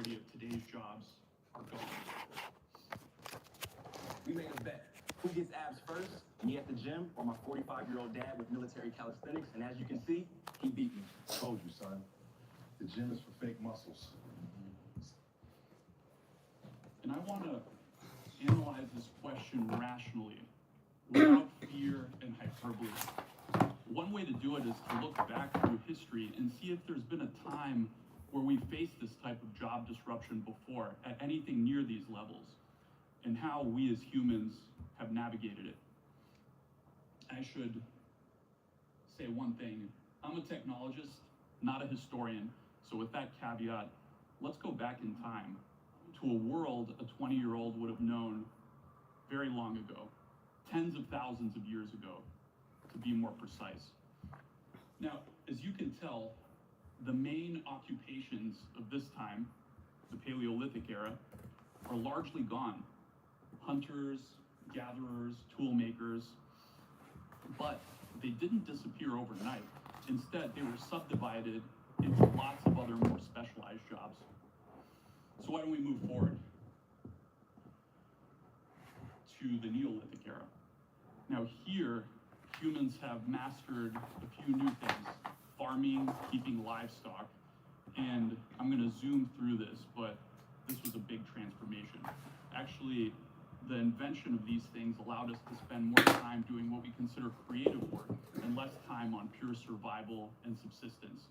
majority of today's jobs are gone. We made a bet. Who gets abs first? Me at the gym or my 45-year-old dad with military calisthenics? And as you can see, he beat me. Told you, son. The gym is for fake muscles. And I want to analyze this question rationally, without fear and hyperbole. One way to do it is to look back through history and see if there's been a time where we faced this type of job disruption before at anything near these levels, and how we as humans have navigated it. I should say one thing. I'm a technologist, not a historian, so with that caveat, let's go back in time to a world a 20-year-old would have known very long ago, tens of thousands of years ago, to be more precise. Now, as you can tell, the main occupations of this time, the Paleolithic era, are largely gone. Hunters, gatherers, tool makers, but they didn't disappear overnight. Instead, they were subdivided into lots of other more specialized jobs. So why don't we move forward to the Neolithic era? Now here, humans have mastered a few new things: farming, keeping livestock, and I'm going to zoom through this, but this was a big transformation. Actually, the invention of these things allowed us to spend more time doing what we consider creative work and less time on pure survival and subsistence.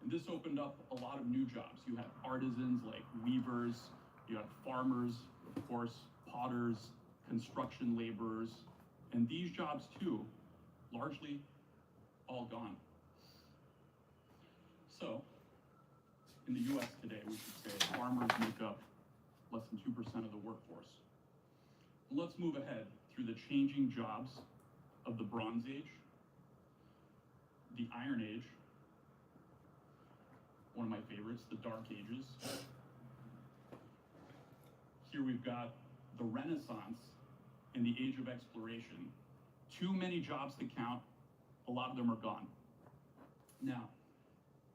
And this opened up a lot of new jobs. You had artisans like weavers, you had farmers, of course, potters, construction laborers, and these jobs too, largely all gone. So, in the US today, we should say farmers make up less than 2% of the workforce. Let's move ahead through the changing jobs of the Bronze Age, the Iron Age, one of my favorites, the Dark Ages. Here we've got the Renaissance and the Age of Exploration. Too many jobs to count, a lot of them are gone. Now,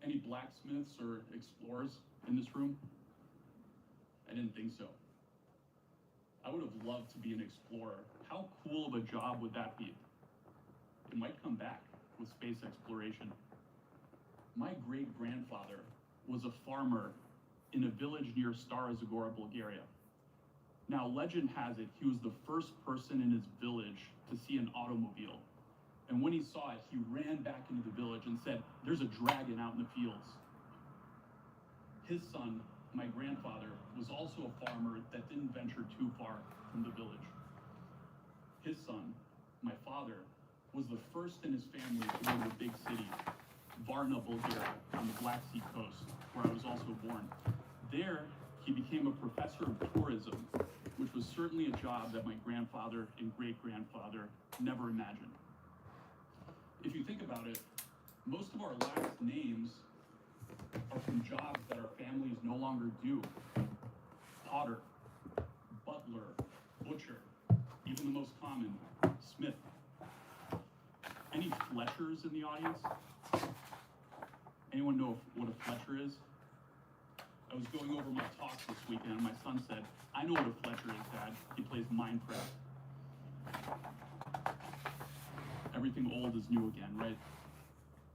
any blacksmiths or explorers in this room? I didn't think so. I would have loved to be an explorer. How cool of a job would that be? It might come back with space exploration. My great-grandfather was a farmer in a village near Stara Zagora, Bulgaria. Now, legend has it he was the first person in his village to see an automobile. And when he saw it, he ran back into the village and said, "There's a dragon out in the fields." His son, my grandfather, was also a farmer that didn't venture too far from the village. His son, my father, was the first in his family to go to the big city, Varna, Bulgaria, on the Black Sea coast, where I was also born. There, he became a professor of tourism, which was certainly a job that my grandfather and great-grandfather never imagined. If you think about it, most of our last names are from jobs that our families no longer do. Potter, butler, butcher, even the most common, smith. Any Fletchers in the audience? Anyone know what a Fletcher is? I was going over my talks this weekend and my son said, "I know what a Fletcher is, Dad. He plays Minecraft." Everything old is new again, right?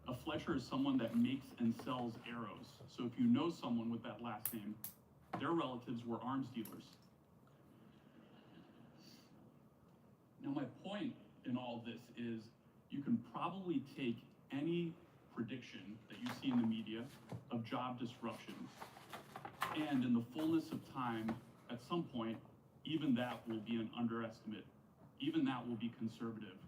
A Fletcher is someone that makes and sells arrows. So if you know someone with that last name, their relatives were arms dealers. Now my point in all this is you can probably take any prediction that you see in the media of job disruption, and in the fullness of time, at some point, even that will be an underestimate. Even that will be conservative.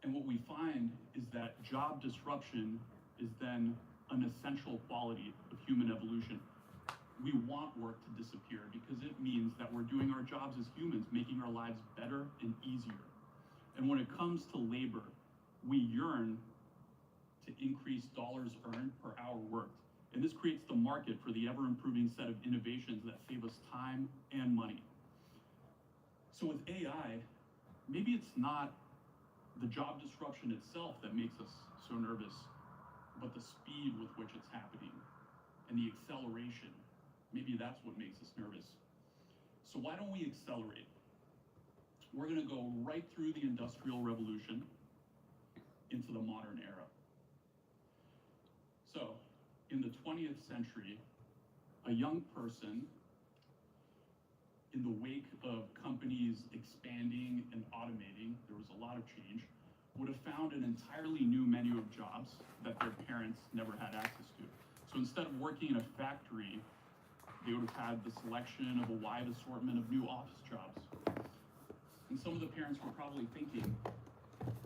And what we find is that job disruption is then an essential quality of human evolution. We want work to disappear because it means that we're doing our jobs as humans, making our lives better and easier. And when it comes to labor, we yearn to increase dollars earned per hour worked. And this creates the market for the ever-improving set of innovations that save us time and money. So with AI, maybe it's not the job disruption itself that makes us so nervous, but the speed with which it's happening. and the acceleration. Maybe that's what makes us nervous. So why don't we accelerate? We're going to go right through the Industrial Revolution into the modern era. So, in the 20th century, a young person, in the wake of companies expanding and automating, there was a lot of change, would have found an entirely new menu of jobs that their parents never had access to. So instead of working in a factory, they would have had the selection of a wide assortment of new office jobs. And some of the parents were probably thinking,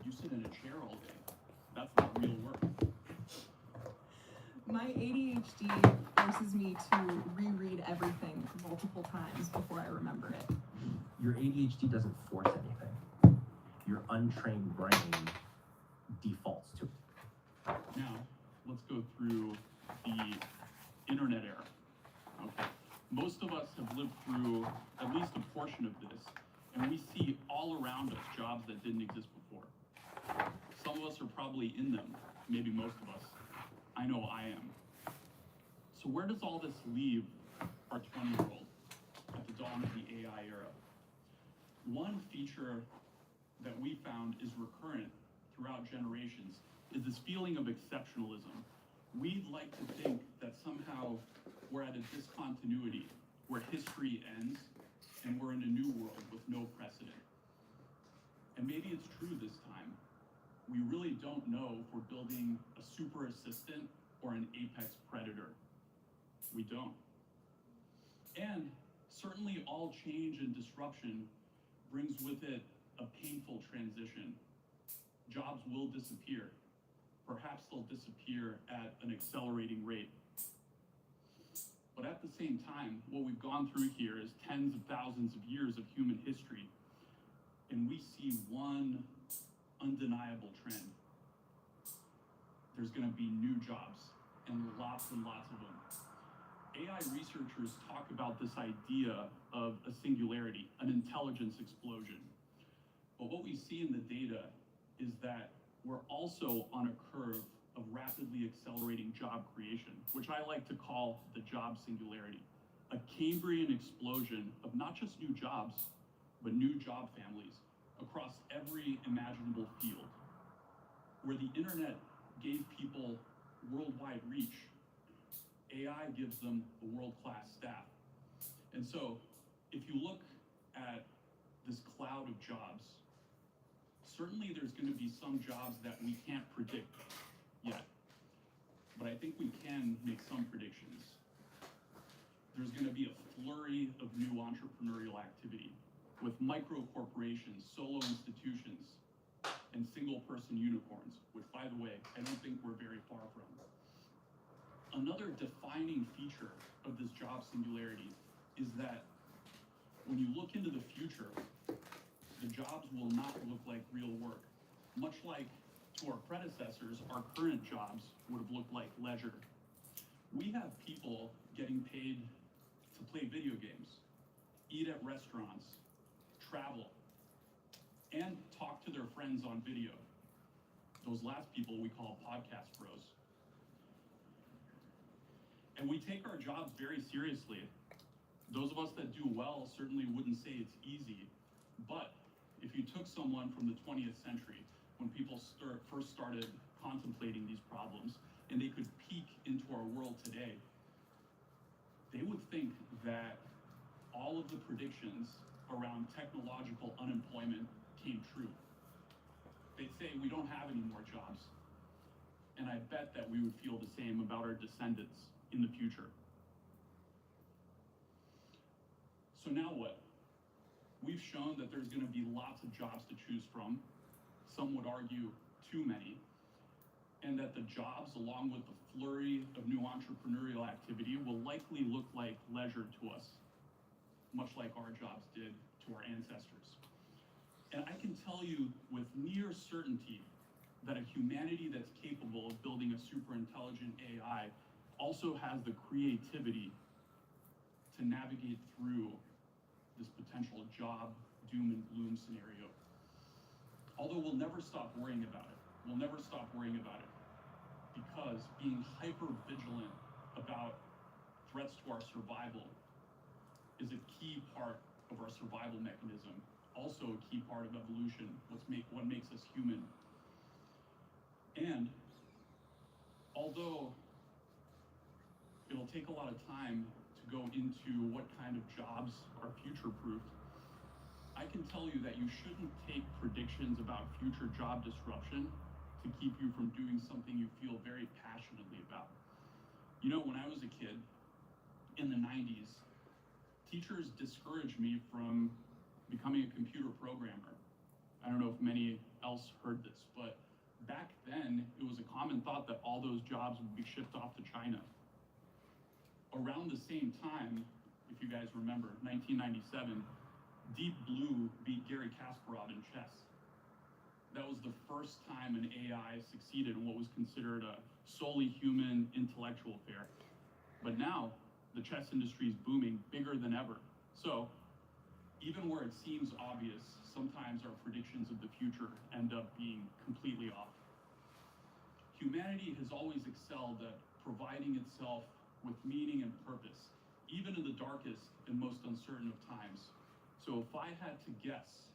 you sit in a chair all day. That's not real work. My ADHD forces me to reread everything multiple times before I remember it. Your ADHD doesn't force anything. Your untrained brain defaults to it. Now, let's go through the internet era. Okay. Most of us have lived through at least a portion of this, and we see all around us jobs that didn't exist before. Some of us are probably in them, maybe most of us. I know I am. So where does all this leave our 20-year-old at the dawn of the AI era? One feature that we found is recurrent throughout generations is this feeling of exceptionalism. We'd like to think that somehow we're at a discontinuity where history ends and we're in a new world with no precedent. And maybe it's true this time. We really don't know if we're building a super assistant or an apex predator. We don't. And certainly all change and disruption brings with it a painful transition. Jobs will disappear. Perhaps they'll disappear at an accelerating rate. But at the same time, what we've gone through here is tens of thousands of years of human history, and we see one undeniable trend. There's going to be new jobs, and lots of them. AI researchers talk about this idea of a singularity, an intelligence explosion. But what we see in the data is that we're also on a curve of rapidly accelerating job creation, which I like to call the job singularity, a Cambrian explosion of not just new jobs, but new job families across every imaginable field. Where the internet gave people worldwide reach, AI gives them a world-class staff. And so, if you look at this cloud of jobs, certainly there's going to be some jobs that we can't predict yet. But I think we can make some predictions. There's going to be a flurry of new entrepreneurial activity with micro corporations, solo institutions, and single-person unicorns, which, by the way, I don't think we're very far from. Another defining feature of this job singularity is that when you look into the future, the jobs will not look like real work. Much like to our predecessors, our current jobs would have looked like leisure. We have people getting paid to play video games, eat at restaurants, travel, and talk to their friends on video. Those last people we call podcast bros. And we take our jobs very seriously. Those of us that do well certainly wouldn't say it's easy, but if you took someone from the 20th century, when people first started contemplating these problems, and they could peek into our world today, they would think that all of the predictions around technological unemployment came true. They'd say we don't have any more jobs. And I bet that we would feel the same about our descendants in the future. So now what? We've shown that there's going to be lots of jobs to choose from. Some would argue too many. And that the jobs, along with the flurry of new entrepreneurial activity, will likely look like leisure to us, much like our jobs did to our ancestors. And I can tell you with near certainty that a humanity that's capable of building a super intelligent AI also has the creativity to navigate through this potential job doom and gloom scenario. Although we'll never stop worrying about it. We'll never stop worrying about it because being hyper vigilant about threats to our survival is a key part of our survival mechanism, also a key part of evolution, what makes us human. And although it'll take a lot of time to go into what kind of jobs are future-proofed, I can tell you that you shouldn't take predictions about future job disruption to keep you from doing something you feel very passionately about. You know, when I was a kid in the 90s, teachers discouraged me from becoming a computer programmer. I don't know if many else heard this, but back then it was a common thought that all those jobs would be shipped off to China. Around the same time, if you guys remember, 1997, Deep Blue beat Garry Kasparov in chess. That was the first time an AI succeeded in what was considered a solely human intellectual affair. But now, the chess industry is booming, bigger than ever. So, even where it seems obvious, sometimes our predictions of the future end up being completely off. Humanity has always excelled at providing itself with meaning and purpose, even in the darkest and most uncertain of times. So if I had to guess,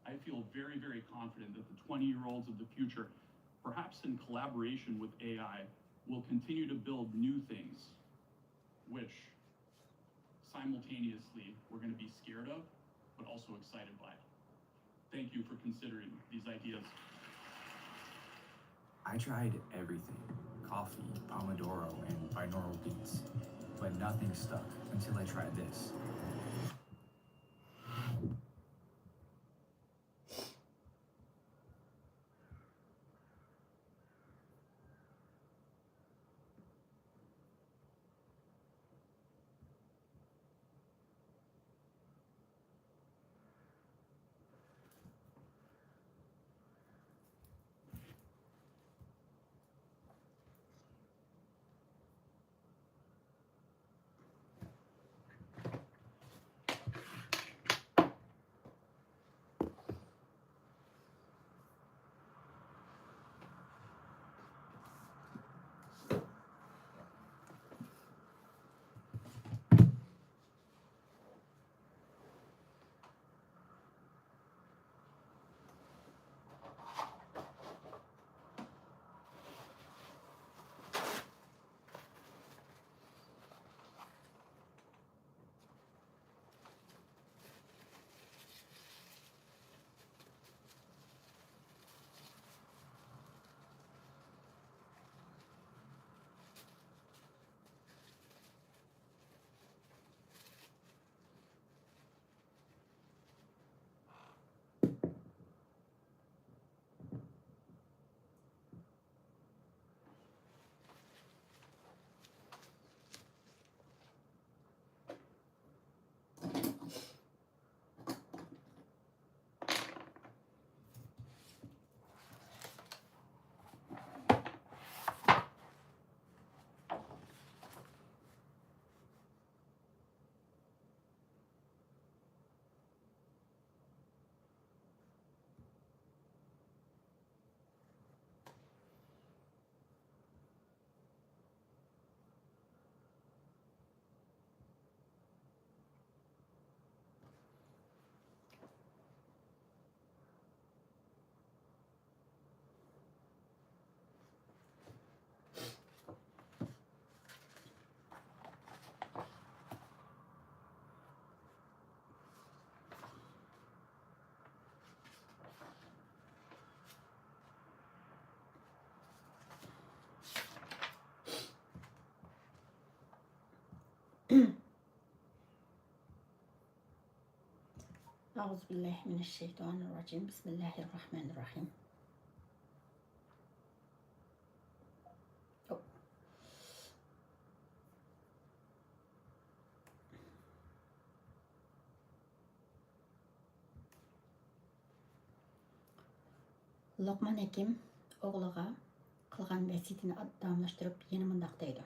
I feel very, very confident that the 20-year-olds of the future, perhaps in collaboration with AI, will continue to build new things, which simultaneously we're going to be scared of, but also excited by. Thank you for considering these ideas. I tried everything, coffee, Pomodoro, and binaural beats, but nothing stuck until I tried this. أعوذ بالله من الشيطان الرجيم بسم الله الرحمن الرحيم. Luqman Hakim oğluğa qilgan vasiyatini davomlashtirib yana mundaq deydi.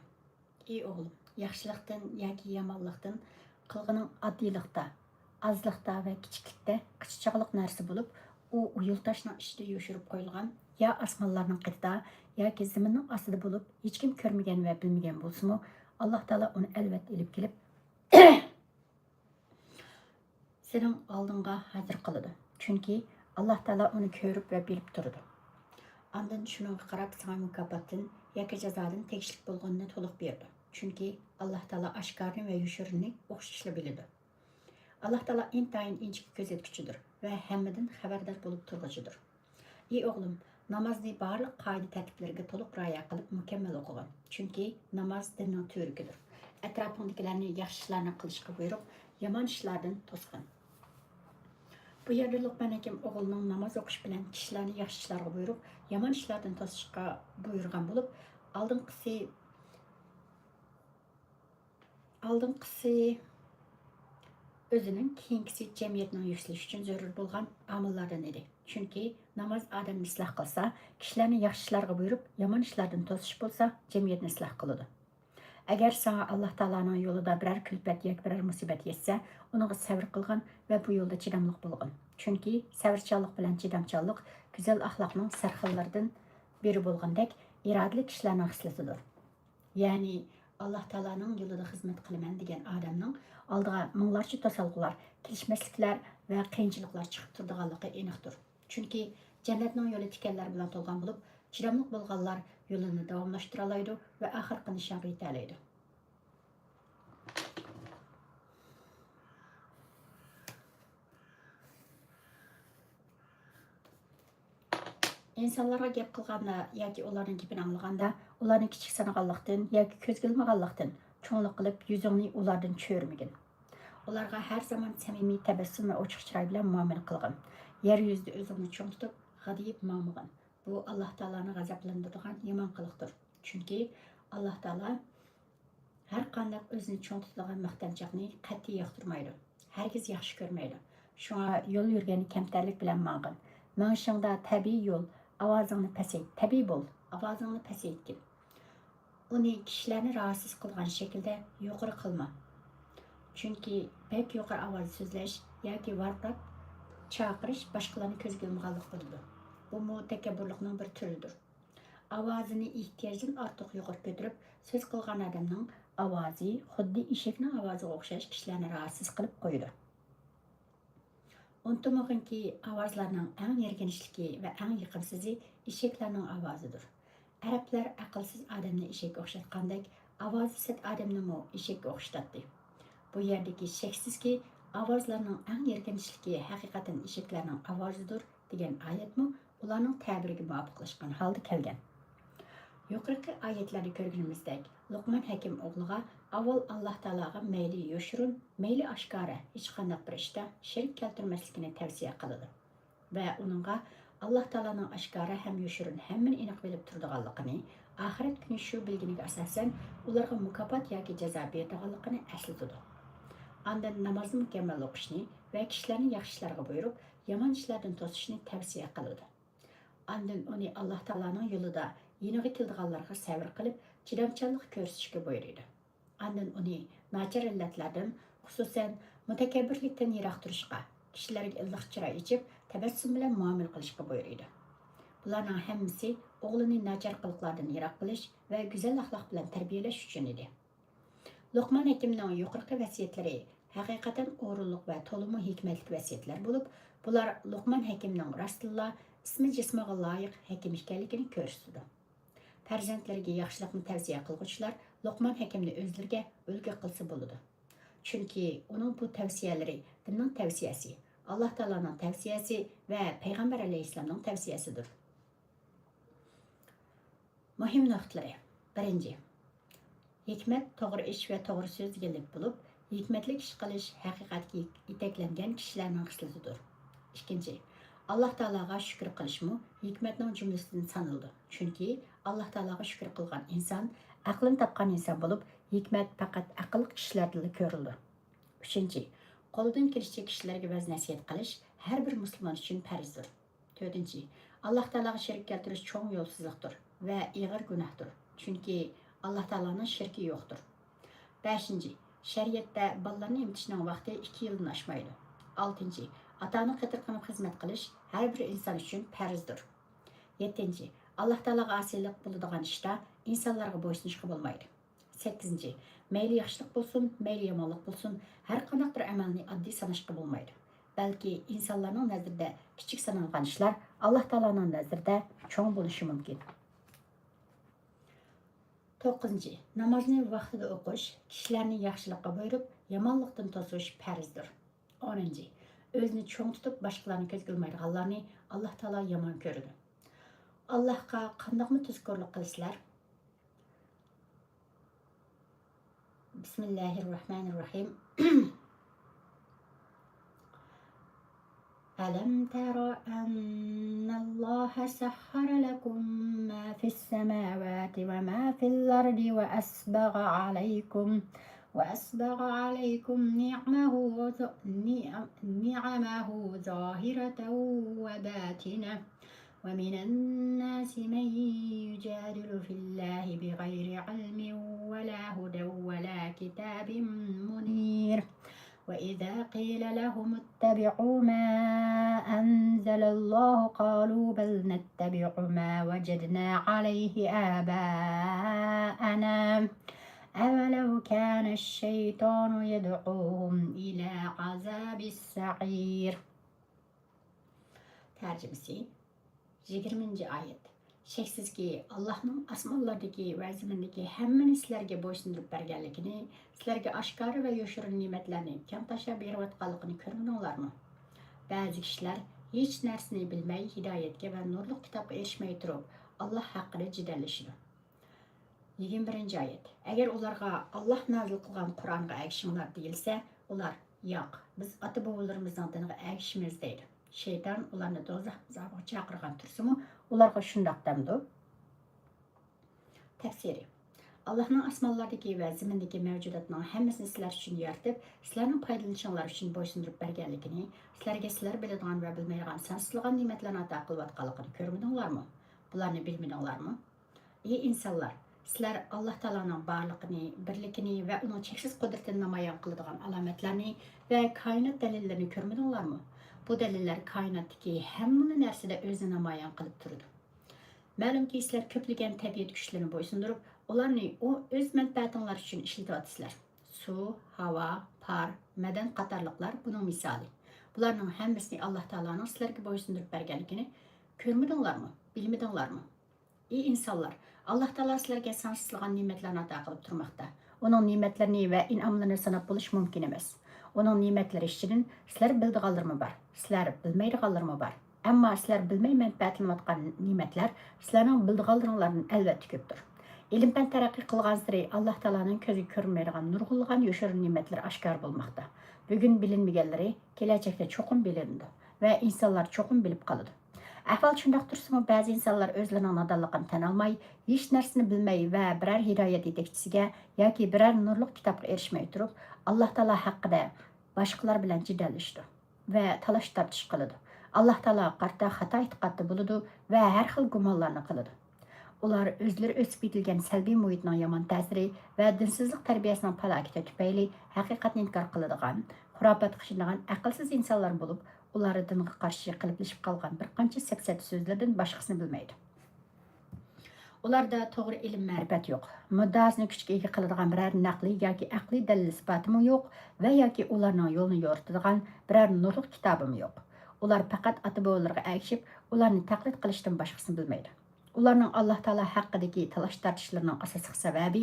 Ey o'g'lim, yaxshilikdan yoki yomonlikdan qilganing oddiylikda, azliqda va kichiklikda qichchig'liq narsa bo'lib, u yo'ldoshning ichida yo'shirib qo'yilgan, yo osmonlarning qitida yoki zaminning ostida bo'lib, hech kim ko'rmagan va bilmagan bo'lsa-mu, Allah Taala onu albatta ilib kelib senin aldığınğa hazır qılıdı. Çünki Allah Taala onu görüp ve bilip durdu. Andan şununğa qarab sana mükafatdan yoki jazodan tegishli bo'lganini to'liq berdi. Chunki Allah Taala oshkorni va yoshirinni o'xshashli biladi. Allah Taala intayin inchik ko'zatkuchidir va hammadan xabardor bo'lib turg'uchidir. Ey o'g'lim, namozni barliq qoida tartiblariga to'liq rioya qilib mukammal o'qigan. Chunki namoz dinning to'rikidir. Atrofingdagilarni yaxshi ishlarni qilishga buyurib, yomon ishlardan to'sqin. Bu yerda Luqman hakim o'g'lining namoz o'qish bilan kishilarni yaxshi ishlarga buyurib, yomon ishlardan to'sishga buyurgan bo'lib, oldinqisi o'zining, keyingisi jamiyatning yuksalishi uchun zarur bo'lgan omillardan edi. Chunki namoz odamni isloh qilsa, kishilarni yaxshi ishlarga buyurib, yomon ishlardan to'sish bo'lsa, jamiyatni isloh qiladi. Agar sana Allah Taalaning yo'lida biror kulfat yoki biror musibat yetsa, uninga sabr qilgan va bu yo'lda chidamliq bo'lgan. Chunki sabrchanlik bilan chidamchanlik go'zal axloqning sarxillaridan biri bo'lgandek, irodali kishilarning xislatidir. Ya'ni Allah Taalaning yo'lida xizmat qilaman degan odamning oldiga minglarcha to'salg'ular, kelishmasliklar va qiyinchiliklar chiqib turadiganligi aniqdir. Chunki jannatning yo'li tikanlar bilan to'lgan bo'lib, chidamli bo'lganlar yo'lini davomlashtira oladi va oxirgi nishonga yeta oladi. İnsanlarga gap qilganda yoki ularning gapini anglaganda, ularni kichik sanaganlikdan yoki ko'zga ilmaganlikdan cho'nglik qilib yuzingni ulardan cho'rmagin. Ularga har zamon samimiy tabassum va ochiq chiroy bilan muomala qilgin. Yer yuzida o'zingni cho'ng tutib, g'adiyib mamag'in. Bu Allah Taolani g'azablantiradigan yomon qiliqdir. Chunki Allah Taolo har qanday o'zini cho'ng tutadigan maqtanchoqni qat'iy yoqtirmaydi. Hargiz yaxshi ko'rmaydi. Shunga yo'l yurgani kamtarlik bilan mang'in. Mang'ishingda tabiiy yo'l, ovozingni pasayt, tabiiy bo'l, ovozingni pasaytgin. Uni kishilarni rahatsız qilgan shaklda yuqori qilma. Chunki pek yuqori ovoz so'zlash yoki varqirab chaqirish boshqalarni ko'zga ilmaganlik bo'ladi. Bu mutakabburlikning bir turidir. Ovozini ehtiyojdan ortiq yuqori ko'tarib so'z qilgan odamning ovozi xuddi eshakning ovoziga o'xshash kishilarni rahatsız qilib qo'yadi. Unutmag'inki, ovozlarning eng yerganishligi va eng yiqimsizi eshaklarning ovozidir. Arablar aqlsiz odamni eshakka o'xshatgandek, ovozi sit odamni eshakka o'xshatdi. Bu yerdagi shaksizki, ovozlarning eng yerganishligi haqiqatan eshaklarning ovozidir degan oyatmi ularning ta'biriga muvofiqlashgan holda kelgan. Yuqorqi oyatlarda ko'rganimizdek, Luqman hakim o'g'liga avval Alloh taologa mayli yoshirin, mayli oshkora hech qanday bir ishda shirk keltirmasligini tavsiya qiladi va uningga Alloh taoloning oshkora ham yoshirin hammani aniq bilib turadiganligini, oxirat kuni shu bilginiga asosan ularga mukofot yoki jazo beradiganligini eslatadi. Andan namozni mukammal o'qishni va kishilarni yaxshi ishlarga buyurib, yomon ishlardan to'sishni tavsiya qiladi. Andan uni Alloh taoloning yo'lida yeniga keldiganlarga sabr qilib, chidamchanlik ko'rsatishga buyuradi. Andan uni nachar illatlardan, xususan mutakabbirlikdan yiroq turishga, kishilarga illiq chiroy ichib, tabassum bilan muomala qilishga buyuradi. Bularning hammasi o'g'lini nachar qiliqlardan yiroq qilish va go'zal axloq bilan tarbiyalash uchun edi. Luqman hakimning yuqorqi vasiyatlari haqiqatan o'rinliq va to'liq hikmatli vasiyatlar bo'lib, bular Luqman hakimning Rasululloh ismi jismiga loyiq hakim ekanligini ko'rsatdi. Farzandlariga yaxshilikni tavsiya qilguvchilar Luqman hakimni o'zlariga ulgu qilsa bo'ladi. Chunki uning bu tavsiyalari dinning tavsiyasi, Alloh taoloning tavsiyasi va payg'ambar alayhissalomning tavsiyasidir. Muhim nuqtalari. 1. Hikmat to'g'ri ish va to'g'ri so'z deganlik bo'lib, hikmatli ish qilish haqiqatga yetaklangan kishilarning xislatidir. 2. Allah Taolaga shukr qilishmi hikmatning jumlasidan sanaldi. Chunki Alloh taologa shukr qilgan inson aqlini topgan inson bo'lib, hikmat faqat aqlli kishilarda ko'rildi. 3. Qo'lidan kelishicha kishilarga va'z nasihat qilish har bir musulmon uchun farzdir. 4. Alloh taologa shirk keltirish cho'ng yo'lsizlikdir va ig'ir gunohdir. Chunki Alloh taoloning shirki yo'qdir. 5. Shariatda bolalarni emtishning vaqti 2 yildan oshmaydi. 6. Atani qatr qilib xizmat qilish har bir inson uchun farzdir. 7. Alloh taologa osiylik bo'ladigan ishda insonlarga bo'ysunishga bo'lmaydi. 8. Meyli yaxşılıq bolsun, meyli yamanlıq bolsun, hər qandaq bir əməlni addi sanışqa bolmaydı. Bəlkə insanların nəzərdə kiçik sanılğan işlər Allah Taala'nın nəzərdə çoğ bolışı mümkün. 9. Namazını vaxtida oxuş, kişilərni yaxşılıqqa buyurub, yamanlıqdan tosuş fərzdir. 10. Özünü çoğ tutub, başqalarını köz görməydiganlarni Allah Taala yaman görüdü. Allahqa qandaqmı tuzkorluq qilsizlar? Bismillahirrahmanirrahim. ألم تر أن الله سخر لكم ما في السماوات وما في الأرض وأسبغ عليكم نعمه ظاهرة وباطنة ومن الناس من يجادل في الله بغير علم ولا هدى ولا كتاب منير وإذا قيل لهم اتبعوا ما أنزل الله قالوا بل نتبع ما وجدنا عليه آباءنا أولو كان الشيطان يدعوهم إلى عذاب السعير. Tercümesi 20. ayet. Şeksizki Allah'ın asmallardaki ve zimindeki hemmini sizlerge boysundurup bergenlikini, sizlerge aşkarı ve yoşurun nimetlerini kem taşa beriyotganligini görmedinglar mı? Bazı kişiler hiç nersini bilmey hidayetke ve nurluk kitapga erişmey turup Allah hakkında cidalleşidi. 21. ayet. Eğer ularga Allah nazil kılgan Kur'an'a erişimler değilse, ular yok, biz ata bobalarımızın diniga erişimiz deydi. Şeytan ularni dozaq azabıga çaqırgan tursumu, ularga şundaq demdi. Tefsiri. Allah'ın asmallardaki ve zimindeki mevcudatının hemmisini sizler için yaratып, sizlerin paydalanışınlar için boysundurup bergenlikini, sizlerge sizler biladigan ve bilmeydigan sansızlıgan nimetlerini ata qılıyotganligini görmedinglar mı? Bularni bilmedinglar mı? İyi insanlar, sizler Allah Taala'nın barlığını, birlikini ve onun çeksiz kudretini namayan kıladigan alametlerini ve kainat delillerini görmedinglar mı? Bu deliller kainattaki hemmini nersede özünü namayan kılıp durdu. Ma'lumki sizler köplügen tabiat güçlerini boysundurup, ularni o öz menfaatinglar için işletiyotsizlar. Su, hava, par, madan qatorliqlar bunun misali. Bularning hammasini Allah Taala'nın sizlerge boysundurup bergenligini görmedinglar mı? Bilmedinglar mı? İyi insanlar, Allah Taala sizlerge sansızlıgan nimetlerini ata qılıp turmakta. Onun nimetlerini ve inamlarını sanap buluş mümkün emas. Onun nimetleri işçinin sizler bildiğallarımı var, sizler bilmeydiğallarımı var. Ama sizler bilmey menfaatlanayotgan nimetler sizlerin bildiğallarının elbette köptür. İlimden terakki kılgan sırayı Allah Taala'nın közü görmeydiğen nurgulluğun yoşurun nimetleri aşkar bulmakta. Bugün bilinmegenleri gelecekte çoğun bilindi ve insanlar çoğun bilip kalıdı. Ahval şundaq tursunmu, bazı insanlar özlerinin nadallıqını tan almay, hiç nersini bilmey ve birer hidayet yetekçisiga yoki birer nurluk kitapga erişmey turup, Allah Taala hakkında başkalar bilen cidalleşdi ve talaş tartış kılıdı. Allah Taala qarta xata etiqatda buludu ve her xil gumonlarni kılıdı. Ular özleri ösüp yetilgen selbi muhitning yaman ta'siri ve dinsizlik terbiyesining falaketi tüpeyli haqiqatni inkar qiladigan, xurofat qiladigan aqlsiz insanlar bulup, uları dinga qarshi qiliplashib qolgan bir qancha sapsat so'zlardan boshqasini bilmaydi. Ularda to'g'ri ilm ma'rifat yo'q. Muddasini kuchga ega qiladigan biror naqliy yoki aqliy dalil isbotimi yo'q va yoki ularning yo'lini yoritadigan biror nurli kitobimi yo'q. Ular faqat ota-bobolarga ergishib, ularni taqlid qilishdan boshqasini bilmaydi. Ularning Alloh Taolo haqidagi talash tortishlarining asosiy sababi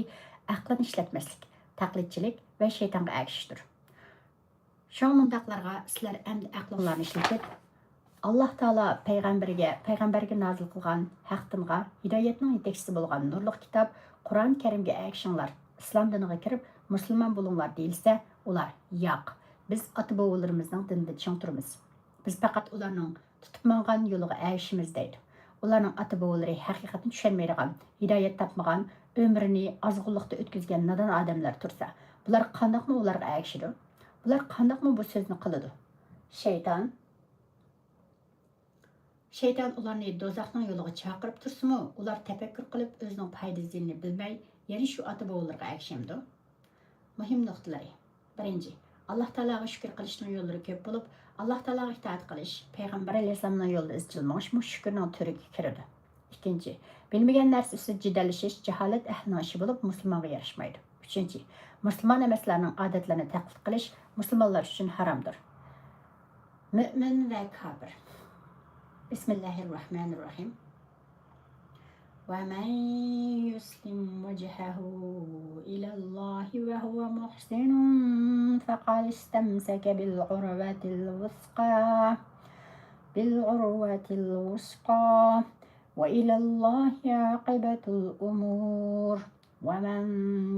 aqlni ishlatmaslik, taqlidchilik va shaytonga ergishishdir. Şu mundaqlarga sizlar endi aqlinglarni ishlatib, Allah Taala payg'ambarga nazil qilgan haq dinga, hidoyatning yetakchisi bo'lgan nurli kitob Qur'on Karimga ergishinglar, islom diniga kirib musulmon bo'linglar deyilsa, ular yo'q. Biz ota-bobolarimizning dinida ching turamiz. Biz faqat ularning tutib mangan yo'liga ergishimiz deydi. Ularning ota-bobolari haqiqatni tushunmaydigan, hidoyat topmagan, umrini azg'unlikda o'tkazgan nadan odamlar tursa, bular qandoqmi ularga ergishidi? Bular qandoqmi bu so'zni qiladi? Şeytan ularni do'zaxning yo'liga chaqirib tursimi, ular tafakkur qilib o'zining foydasini bilmay, yana shu ota-bobolarga ergishimdi. Muhim nuqtalari. 1. Allah Taolaga shukr qilishning yo'llari ko'p bo'lib, Allah Taolaga itoat qilish, payg'ambar alayhisolamning yo'lida izchil ma'sh shukrning turiga kiradi. 2. Bilmegen narsa üstüde cidallashish jaholat ahlining ishi bo'lib, musulmonga yarashmaydi. 3. Musulmon emaslarning odatlarini taqlid qilish musulmonlar uchun haromdir. Mümin ve kafir. Bismillahirrahmanirrahim. وَمَنْ يُسْلِمْ وَجْهَهُ إِلَى اللَّهِ وَهُوَ مُحْسِنٌ فَقَدِ اسْتَمْسَكَ بِالْعُرْوَةِ الْوُثْقَى وَإِلَى اللَّهِ عَاقِبَةُ الْأُمُورِ وَمَنْ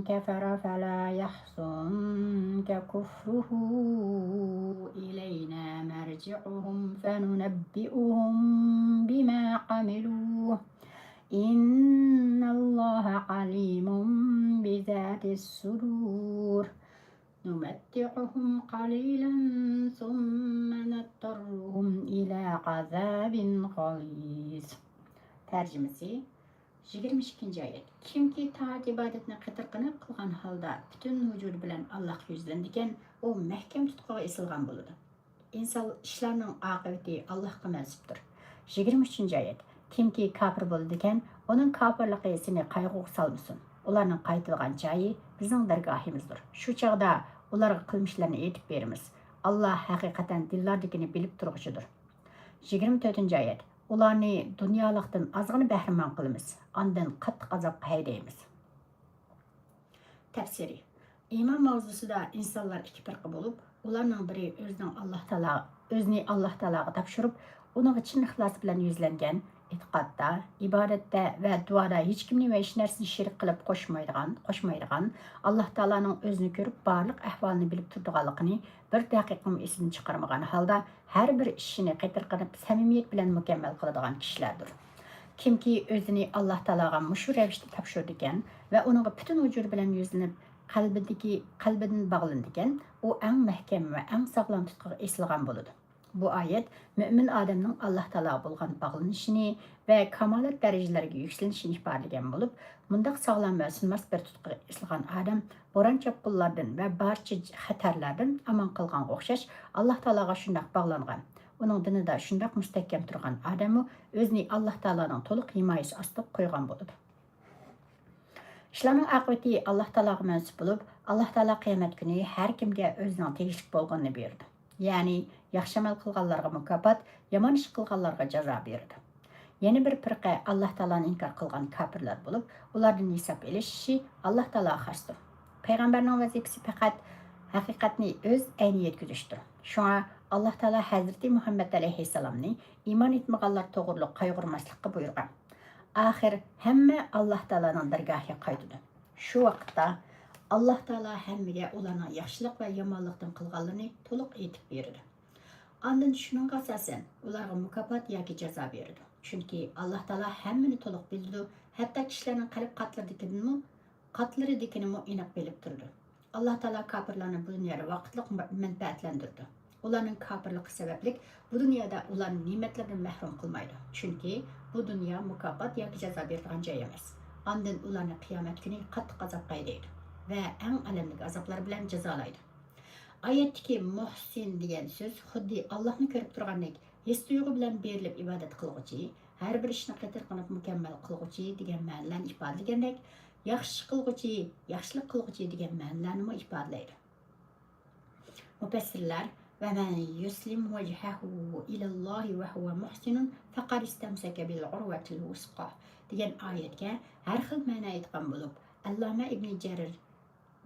كَفَرَ فَلَا يَحْزُنكَ كُفْرُهُ إِلَيْنَا مَرْجِعُهُمْ فَنُنَبِّئُهُم بِمَا عَمِلُوا إِنَّ اللَّهَ عَلِيمٌ بِذَاتِ الصُّدُورِ نُمَتِّعُهُمْ قَلِيلًا ثُمَّ نَضْطَرُّهُمْ إِلَى عَذَابٍ غَلِيظٍ. Tercümesi 22. ayet. Kimki taat ibadetini qıtırqını qılğan halda bütün vücudu bilen Allah'a yüzlendiken o məhkəm tutquğa esilgan boludu. İnsan işlərinin aqibeti Allah'a mənsubdur. 23. ayet. Kimki kafir boladigan onun kafirliqi seni qayg'uga salmasın. Ularning qaytilgan joyi bizning dargohimizdir. Shu chaqda ularga qilmishlarini aytib beramiz. Allah haqiqatan dillardagini bilib turg'uchidir. 24. ayet. Ularni dunyolikdan ozgina bahramand qilamiz. Ondan qattiq azobga haydaymiz. Tafsiri. İman mavzusida insonlar ikki firqa bo'lib, ularning biri o'zini Alloh taologa topshirib, uning chin ixlos bilan yuzlangan, e'tiqodda, ibodatda va duoda hech kimni va hech narsani shirik qilib qo'shmaydigan, Alloh taoloning o'zini ko'rib, barliq ahvolini bilib turganligini bir daqiqani esidan chiqarmagan holda har bir ishini qaytarqanib samimiyat bilan mukammal qiladigan kishilardir. Kimki o'zini Alloh taologa mushu ravishda topshirdigan va uning butun vujudi bilan yuzlanib qalbidan bog'landigan, u eng mahkam va eng sog'lom tutqiga esilgan bo'ladi. Bu ayet mümin adamның Allah Taala bo'lgan bağlanışını ve kamalat darajalariga yükselishini ifodalagan bo'lib, mundaq sog'lom va sinmas bir tutqiga esilgan adam bo'ron chopqinlardan va barcha xatarlardan aman qilganga o'xshash Allah Taolaga shundoq bog'langan. Uning dinida shundoq mustahkam turgan odam o'zini Allah Taolaning to'liq himoyasi ostida qo'ygan bo'ladi. İşlarning aqibati Allah Taolaga mansub bo'lib, Allah Taolo qiyomat kuni har kimga o'zining tegishli bo'lganini berdi. Ya'ni yaxshi amal qilganlarga mukofot, yomon ish qilganlarga jazo berdi. Yana bir firqa Allah taoloni inkor qilgan kofirlar bo'lib, ulardan hisob elishi Allah taologa xosdir. Payg'ambarning vazifasi faqat haqiqatni o'z ayni yetkazishdir. Shunga Allah taolo Hazrati Muhammad alayhissalomni iymon etmaganlar to'g'riliq qayg'urmaslikka buyurgan. Axir hamma Allah taoloning dargohiga qaytadi. Shu vaqtda Allah taolo hammaga ularning yaxshilik va yomonlikdan qilganlarini to'liq aytib berdi. Ondan shuningga asosan ularga mukofot yoki jazo berdi. Chunki Allah taolo hammani to'liq bildi, hatto kishilarning qalb qatlaridaginimi aniq bilib turdi. Allah taolo kofirlarni bu dunyoda vaqtliq manfaatlantirdi. Ularning kofirligi sababli bu dunyoda ularni ne'matlardan mahrum qilmaydi. Chunki bu dunyo mukofot yoki jazo beradigan joy emas. Ondan ularni qiyomat kuni qattiq azobga haydaydi ve en alamli azaplar bilan jazolaydi. Ayetdeki muhsin degan söz xuddi Allah'ni ko'rib turgandek his tuyg'u bilan berilib ibodat qilguvchi, har bir ishni qaytarib mukammal qilguvchi degan ma'nolarni ifodalagandek, yaxshi qilguvchi, yaxshilik qilguvchi degan ma'nolarni ifodalaydi. Mufassirlar va man yuslim wajhahu ila Allohi va huwa muhsinun faqad istamsaka bil urwatil wusqa degan oyatga har xil ma'no aytgan bo'lib, Allama ibn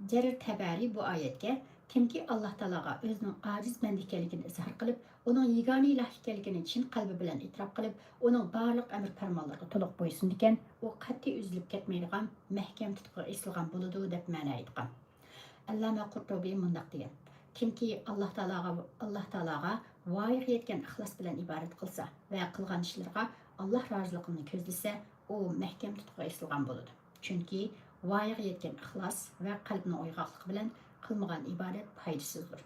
Jarir Tabari bu ayetga kimki Allah Taolaga o'zining aciz banda ekanligini izhor qilib, uning yagona iloh ekanligini chin qalbi bilan e'tirof qilib, uning barliq amr farmonlariga to'liq bo'ysundikan, u qat'iy uzilib ketmaydigan, mahkam tutqiga esilgan bo'ladi deb ma'no aytgan. Allama Qurtubiy mundaq degan: kimki Allah Taolaga voyaga yetgan ixlos bilan ibodat qilsa va qilgan ishlariga Allah roziligini ko'zlasa, u mahkam tutqiga esilgan bo'ladi. Chunki voyaga yetgan ixlos va qalbning uyg'oqligi bilan qilmagan ibodat foydasizdir.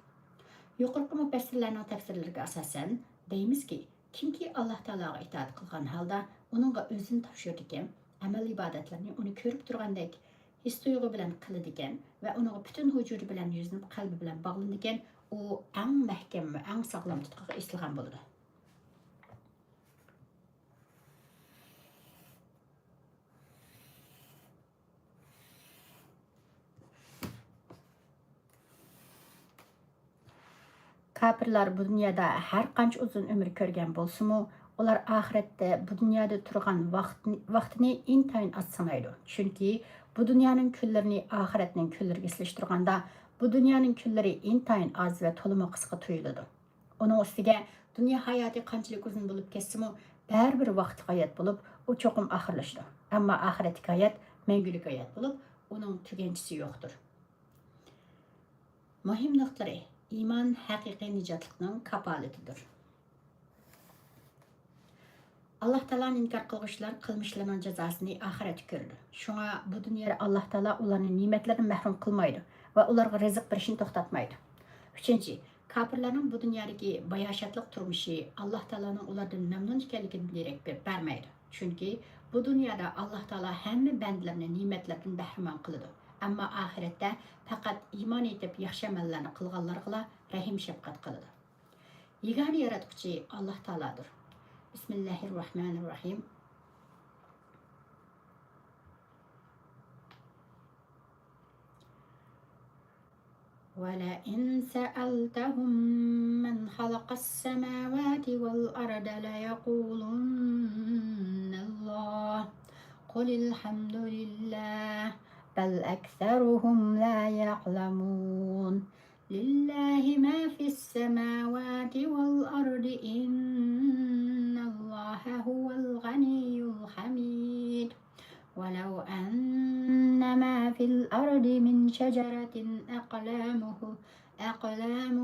Yuqorqi mufassirlarning tafsirlariga asosan deymizki, kimki Allah taologa itoat qilgan holda uningga o'zini topshirdigan amal ibodatlarni uni ko'rib turgandek his tuyg'u bilan qiladigan va uning butun vujudi bilan yuzinib qalbi bilan bog'lanadigan, u eng mahkam va eng sog'lom tutqiga esilgan bo'ladi. kafirlar bu dünyada her qancha uzun ömür ko'rgan bo'lsa-mu, ular oxiratda bu dunyoda turgan vaqtini intayin az sanaydi. Chunki bu dunyoning kunlarini oxiratning kunlariga solishtirganda bu dunyoning kunlari intayin az va to'liq qisqa tuyuladi. Uning ustiga dunyo hayoti qanchalik uzun bo'lib ketsa-mu, baribir vaqtli hayot bo'lib, u cho'qim oxirlashdi. Ammo oxiratdagi hayot mangulik hayot bo'lib, uning tuganchisi yo'qdir. Muhim nuqtalari: iymon haqiqiy nijotlikning kapolatidir. Allah Taala inkar qilguvchilar qilmishlarining jazosini oxiratda ko'radi. Shunga bu dunyoda Allah Taala ularni ne'matlaridan mahrum qilmaydi va ularga rizq berishni to'xtatmaydi. 3. Kafirlarning bu dunyodagi bayoshatlik turmushi Allah Taolaning ulardan mamnun ekanligidan derak bermaydi. Chunki bu dunyoda Allah Taala hamma bandalarni ne'matlardan bahramon qiladi. Ammo oxiratda faqat iymon etib yaxshi amallarni qilganlarga rahim shafqat qiladi. Yegona yaratuvchi Allah Taoladir. Bismillahirrahmanirrahim. وَلَئِنْ سَأَلْتَهُمْ مَنْ خَلَقَ السَّمَاوَاتِ وَالْأَرْضَ لَيَقُولُنَّ اللَّهُ قُلِ الْحَمْدُ لِلَّهِ بَلْ أَكْثَرُهُمْ لَا يَعْلَمُونَ لِلَّهِ مَا فِي السَّمَاوَاتِ وَالْأَرْضِ إِنَّ اللَّهَ هُوَ الْغَنِيُّ الْحَمِيدُ وَلَوْ أَنَّ مَا فِي الْأَرْضِ مِنْ شَجَرَةٍ أَقْلَامٌ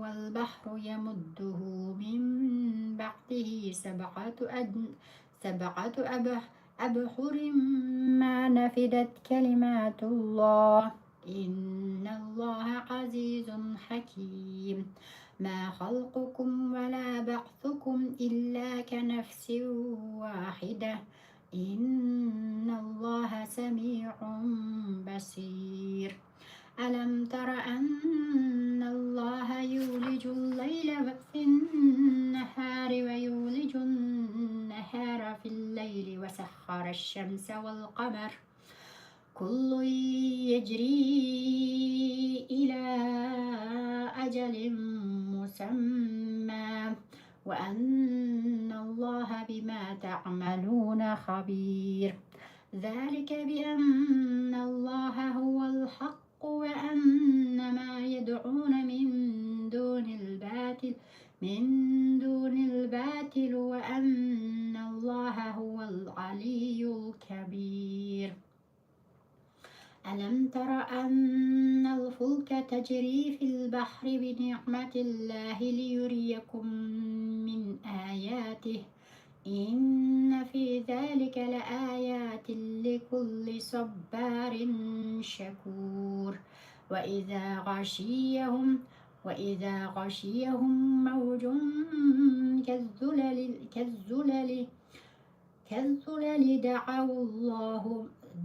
وَالْبَحْرُ يَمُدُّهُ مِنْ بَعْدِهِ سَبْعَةُ أَبْحُرٍ مَا نَفِدَتْ كَلِمَاتُ اللَّهِ إِنَّ اللَّهَ عَزِيزٌ حَكِيمٌ مَا خَلْقُكُمْ وَلَا بَعْثُكُمْ إِلَّا كَنَفْسٍ وَاحِدَةٍ إِنَّ اللَّهَ سَمِيعٌ بَصِيرٌ أَلَمْ تَرَ أَنَّ اللَّهَ يُولِجُ اللَّيْلَ فِي النَّهَارِ وَيُولِجُ النَّهَارَ فِي اللَّيْلِ وَسَخَّرَ الشَّمْسَ وَالْقَمَرَ كُلٌّ يَجْرِي إِلَى أَجَلٍ مُّسَمًّى وَأَنَّ اللَّهَ بِمَا تَعْمَلُونَ خَبِيرٌ ذَلِكَ بِأَنَّ اللَّهَ هُوَ الْحَقُّ وَأَنَّ مَا يَدْعُونَ مِن دُونِ الْبَاطِلِ وَأَنَّ اللَّهَ هُوَ الْعَلِيُّ الْكَبِيرُ أَلَمْ تَرَ أَنَّ الْفُلْكَ تَجْرِي فِي الْبَحْرِ بِنِعْمَتِ اللَّهِ لِيُرِيَكُم مِّنْ آيَاتِهِ إِنَّ فِي ذَلِكَ لَآيَاتٍ لِكُلِّ صَبَّارٍ شَكُورٍ وَإِذَا غَشِيَهُم مَّوْجٌ كَالظُّلَلِ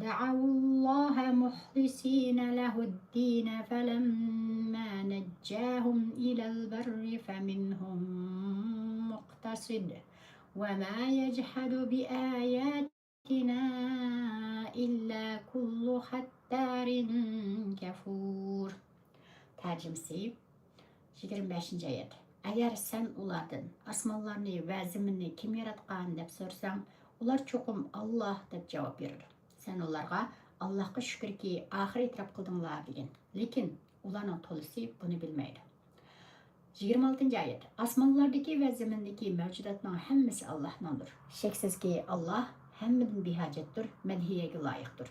دعوا الله مخلصين له الدين فلما نجاهم إلى البر فمنهم مقتصد وما يجحد بآياتنا إلا كل ختار كفور. Tercümesi 25. ayet. Eğer sen ulardan asmanlarını ve zeminni kim yaratkan dep sorsan, ular çokum Allah dep cevap verir. Sen ularga Allah'a şükür ki ahir itiraf kıldınlar degen. Lekin ularning tolisi bunu bilmeydi. 26. ayet. Asmanlardaki ve zemindeki mevcudatның hammasi Allah'nındır. Şeksiz ki Allah hammadan bihacettir, medhiyege layıktır.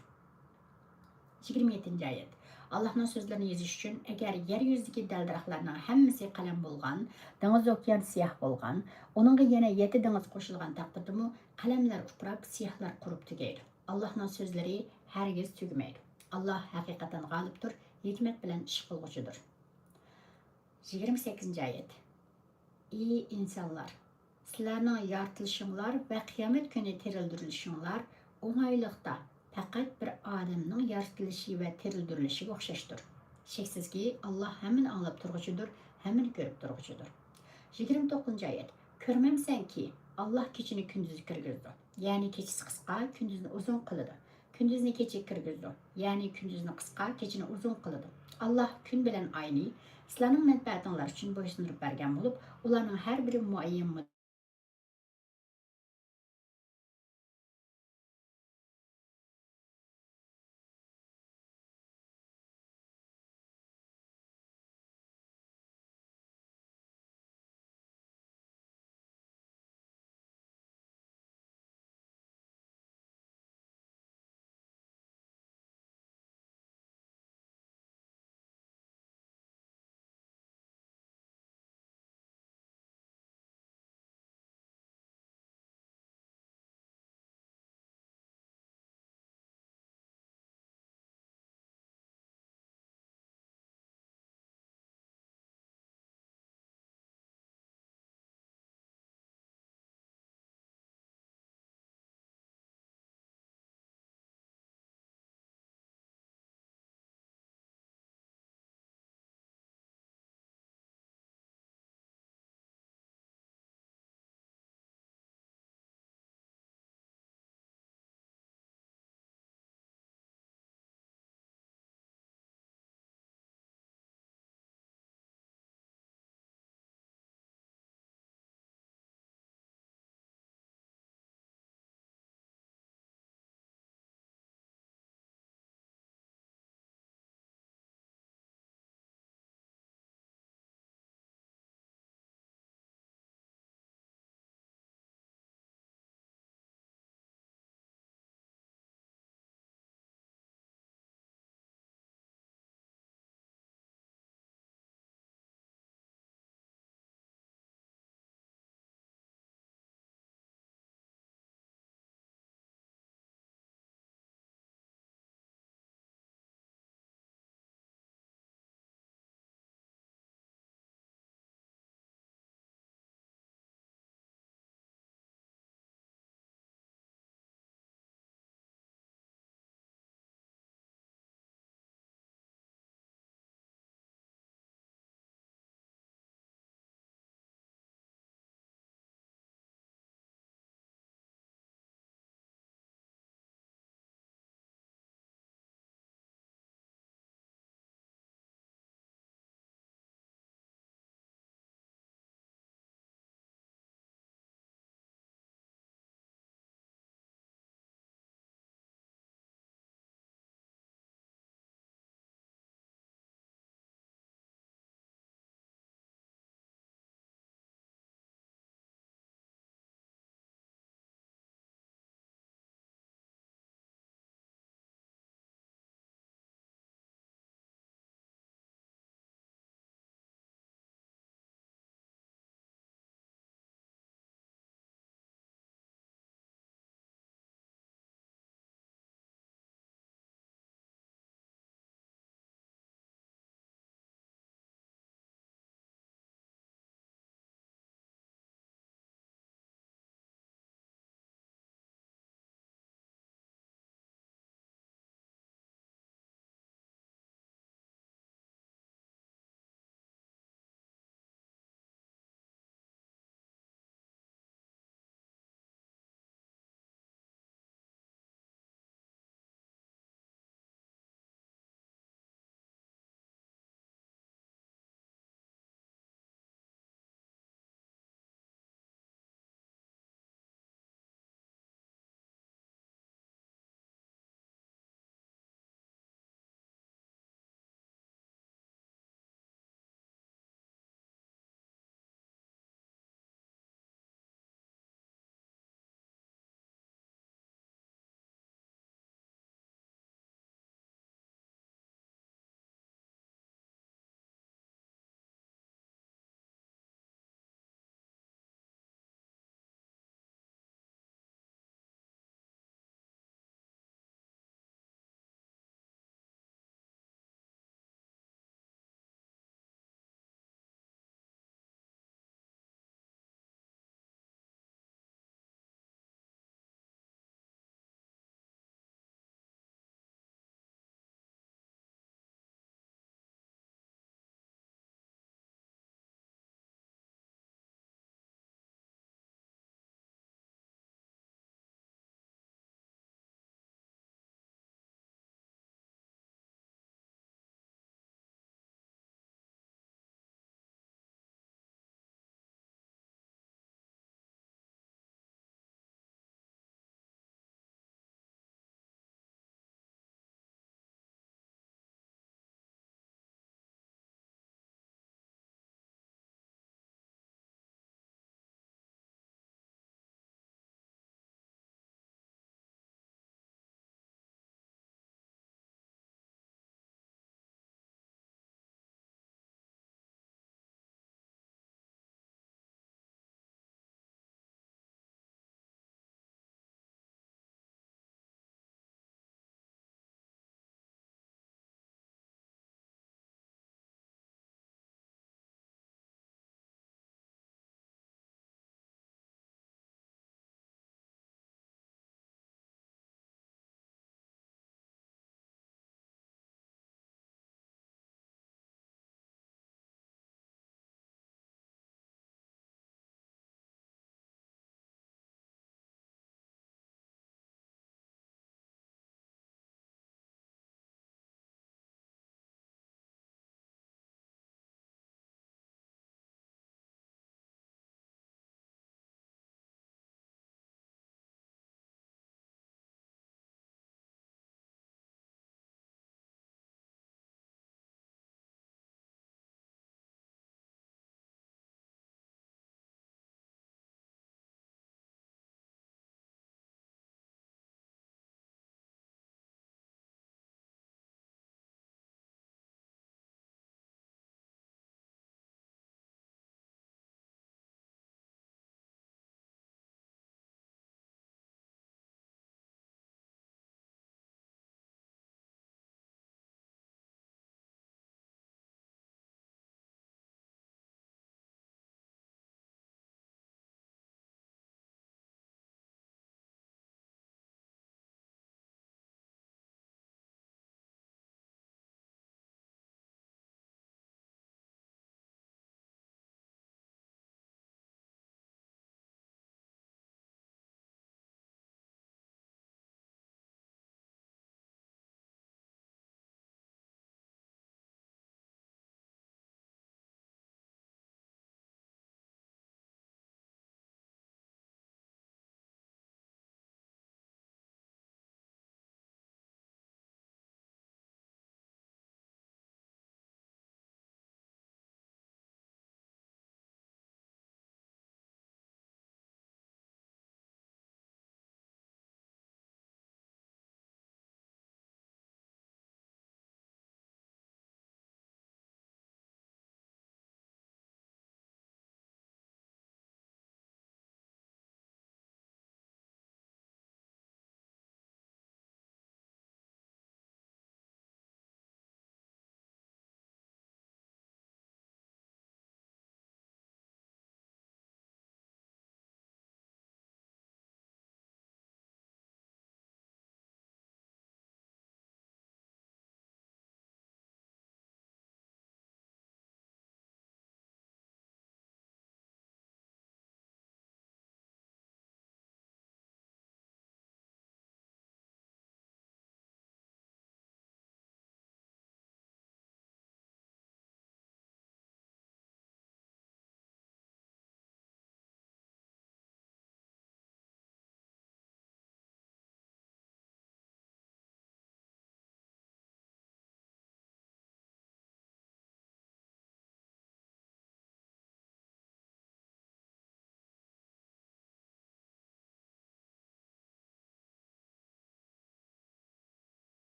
27. ayet. Allah'ın sözlerini yazış üçün eğer yeryüzündeki dəldiraqlarının hammasi qalam bolğan, deniz okyan siyah bolğan, onunğa yana 7 deniz qoşulğan taqdirdimi qalamlar uprab, siyahlar qurub tügeydi. Allah'ın sözleri hergiz tügmeydi. Allah haqiqatan g'olibdir, hikmet bilan ish qilg'uchidir. 28. ayet. Ey insanlar, sizlarning yaratılışınlar ve qiyomat kuni tirildirilishinglar o'ng'ayliqda faqat bir odamning yaratilishi va tirildirishiga o'xshashdir. Sheksizki Allah hammani anglab turg'uchidir, hammani ko'rib turg'uchidir. 29. ayet. Ko'rmamsanki Allah kechini kunduzga kirgizdi. Ya'ni kechasi qisqa, kunduzni uzun qiladi. Gündüzünü keçe kirgizdi. Yani gündüzünü kıska, keçini uzun kılıdı. Allah gün bilen ayni sizlarning manfaatinglar uchun bo'ysundirib bergan bo'lib, ularning har biri muayyan